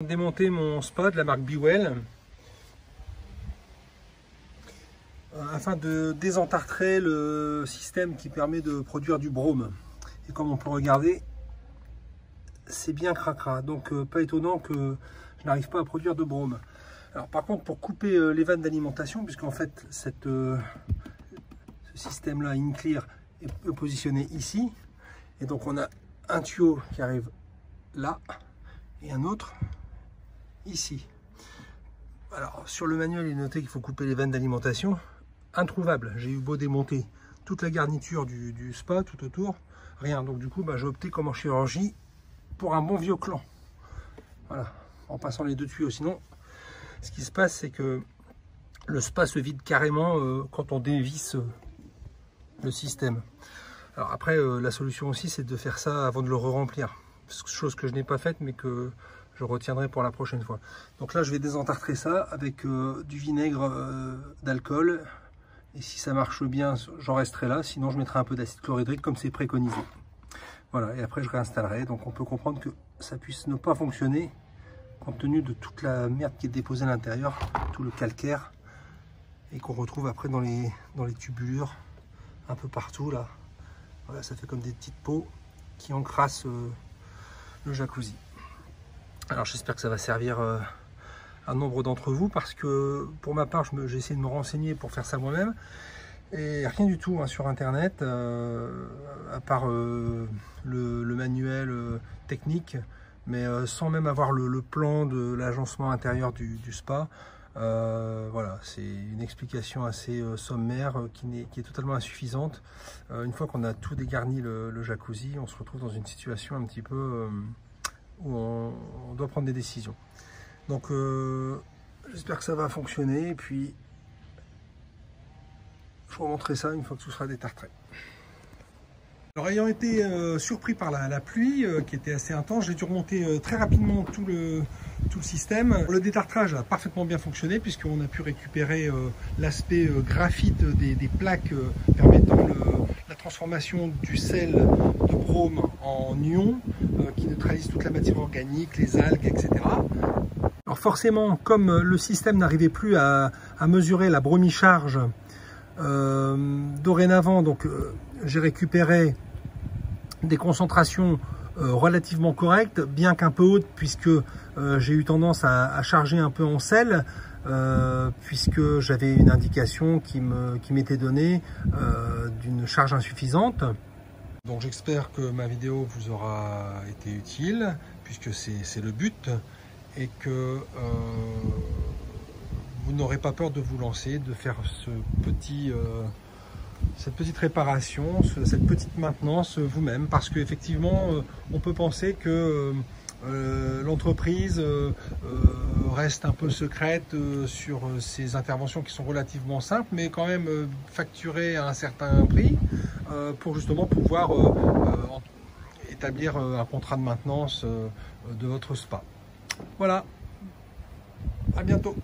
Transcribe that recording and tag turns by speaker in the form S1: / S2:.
S1: Démonter mon spa de la marque Bewell afin de désentartrer le système qui permet de produire du brome. Et comme on peut regarder, c'est bien cracra, donc pas étonnant que je n'arrive pas à produire de brome. Alors par contre, pour couper les vannes d'alimentation, puisqu'en fait ce système là InClear est positionné ici, et donc on a un tuyau qui arrive là et un autre ici. Alors sur le manuel il est noté qu'il faut couper les vannes d'alimentation. Introuvable, j'ai eu beau démonter toute la garniture du spa tout autour, rien. Donc du coup j'ai opté comme en chirurgie pour un bon vieux clan, voilà, en passant les deux tuyaux. Sinon ce qui se passe, c'est que le spa se vide carrément quand on dévisse le système. Alors après la solution aussi, c'est de faire ça avant de le re-remplir, chose que je n'ai pas faite mais que je retiendrai pour la prochaine fois. Donc là je vais désentartrer ça avec du vinaigre d'alcool, et si ça marche bien j'en resterai là, sinon je mettrai un peu d'acide chlorhydrique comme c'est préconisé. Voilà, et après je réinstallerai. Donc on peut comprendre que ça puisse ne pas fonctionner compte tenu de toute la merde qui est déposée à l'intérieur, tout le calcaire, et qu'on retrouve après dans les tubulures un peu partout là. Voilà, ça fait comme des petites peaux qui encrassent le jacuzzi. Alors j'espère que ça va servir à nombre d'entre vous, parce que pour ma part j'ai essayé de me renseigner pour faire ça moi-même, et rien du tout sur internet, à part le manuel technique, mais sans même avoir le plan de l'agencement intérieur du spa. Voilà, c'est une explication assez sommaire qui est totalement insuffisante. Une fois qu'on a tout dégarni le jacuzzi, on se retrouve dans une situation un petit peu où on doit prendre des décisions. Donc j'espère que ça va fonctionner, et puis je vous remontrerai ça une fois que tout sera détartré. Alors ayant été surpris par la pluie qui était assez intense, j'ai dû remonter très rapidement tout le système. Le détartrage a parfaitement bien fonctionné, puisqu'on a pu récupérer l'aspect graphite des plaques permettant la transformation du sel de brome en ion qui neutralise toute la matière organique, les algues, etc. Alors forcément, comme le système n'arrivait plus à mesurer la bromicharge, dorénavant, donc j'ai récupéré des concentrations relativement correctes, bien qu'un peu hautes, puisque j'ai eu tendance à charger un peu en sel, puisque j'avais une indication qui m'était donnée d'une charge insuffisante. Donc j'espère que ma vidéo vous aura été utile, puisque c'est le but, et que vous n'aurez pas peur de vous lancer, de faire cette petite réparation, cette petite maintenance vous-même, parce qu'effectivement on peut penser que l'entreprise reste un peu secrète sur ces interventions qui sont relativement simples, mais quand même facturées à un certain prix pour justement pouvoir établir un contrat de maintenance de votre spa. Voilà, à bientôt.